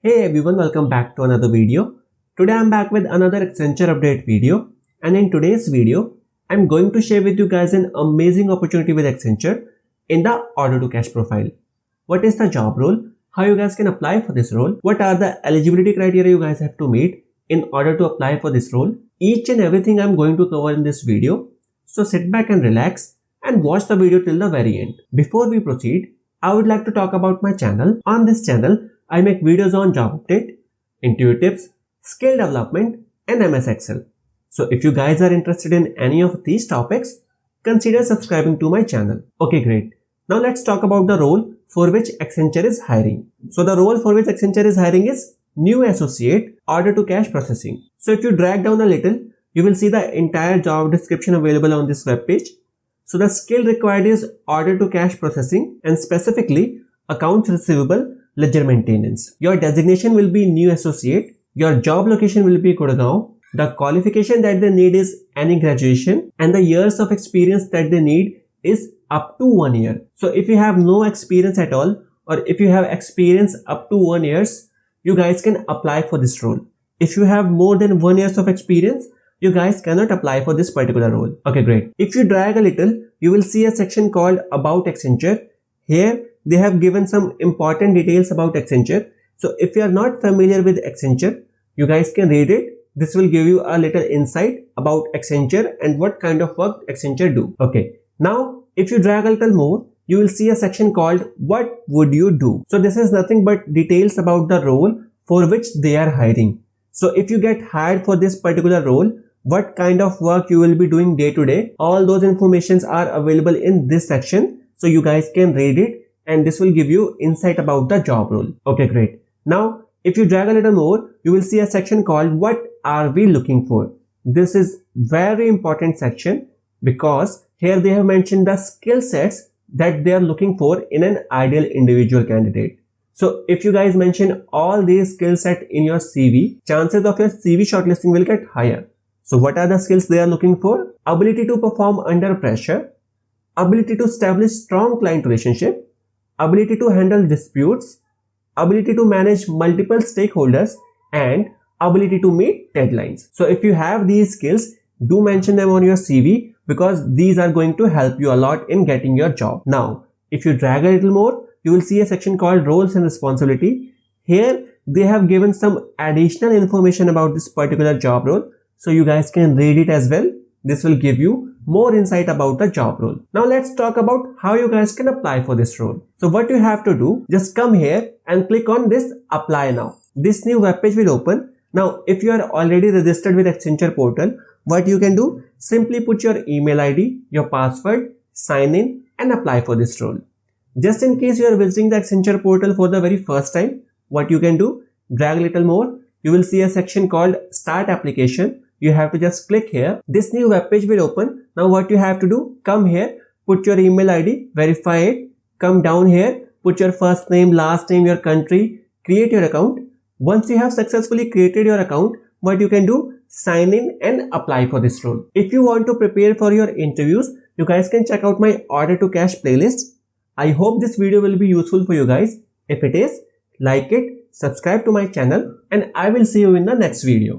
Hey everyone, welcome back to another video. Today I'm back with another Accenture update video, and in today's video I'm going to share with you guys an amazing opportunity with Accenture in the order to cash profile. What is the job role? How you guys can apply for this role? What are the eligibility criteria you guys have to meet in order to apply for this role? Each and everything I'm going to cover in this video. So sit back and relax and watch the video till the very end. Before we proceed, I would like to talk about my channel. On this channel, I make videos on job update, interview tips, skill development, and MS Excel. So if you guys are interested in any of these topics, consider subscribing to my channel. Okay, great. Now let's talk about the role for which Accenture is hiring. So the role for which Accenture is hiring is new associate order to cash processing. So if you drag down a little, you will see the entire job description available on this web page. So the skill required is order to cash processing and specifically accounts receivable ledger maintenance. Your designation will be new associate. Your job location will be Gurgaon. The qualification that they need is any graduation, and the years of experience that they need is up to 1 year. So if you have no experience at all, or if you have experience up to 1 year, you guys can apply for this role. If you have more than 1 year of experience, you guys cannot apply for this particular role. Okay, great. If you drag a little, you will see a section called About Accenture. Here, they have given some important details about Accenture. So if you are not familiar with Accenture, you guys can read it. This will give you a little insight about Accenture and what kind of work Accenture do. Okay. Now, if you drag a little more, you will see a section called What Would You Do? So this is nothing but details about the role for which they are hiring. So if you get hired for this particular role, what kind of work you will be doing day to day, all those informations are available in this section. So you guys can read it and this will give you insight about the job role. Okay, great. Now, if you drag a little more, you will see a section called What Are We Looking For? This is very important section because here they have mentioned the skill sets that they are looking for in an ideal individual candidate. So if you guys mention all these skill sets in your CV, chances of your CV shortlisting will get higher. So what are the skills they are looking for? Ability to perform under pressure, ability to establish strong client relationship, ability to handle disputes, ability to manage multiple stakeholders, and ability to meet deadlines. So if you have these skills, do mention them on your CV because these are going to help you a lot in getting your job. Now, if you drag a little more, you will see a section called Roles and Responsibility. Here, they have given some additional information about this particular job role. So you guys can read it as well. This will give you more insight about the job role. Now let's talk about how you guys can apply for this role. So what you have to do, just come here and click on this Apply Now. This new web page will open. Now if you are already registered with Accenture portal, what you can do, simply put your email ID, your password, sign in and apply for this role. Just in case you are visiting the Accenture portal for the very first time, what you can do, drag a little more. You will see a section called Start Application. You have to just click here. This new web page will open. Now what you have to do, come here, put your email ID, verify it, come down here, put your first name, last name, your country, create your account. Once you have successfully created your account, what you can do, sign in and apply for this role. If you want to prepare for your interviews, you guys can check out my Order to Cash playlist. I hope this video will be useful for you guys. If it is, like it, subscribe to my channel, and I will see you in the next video.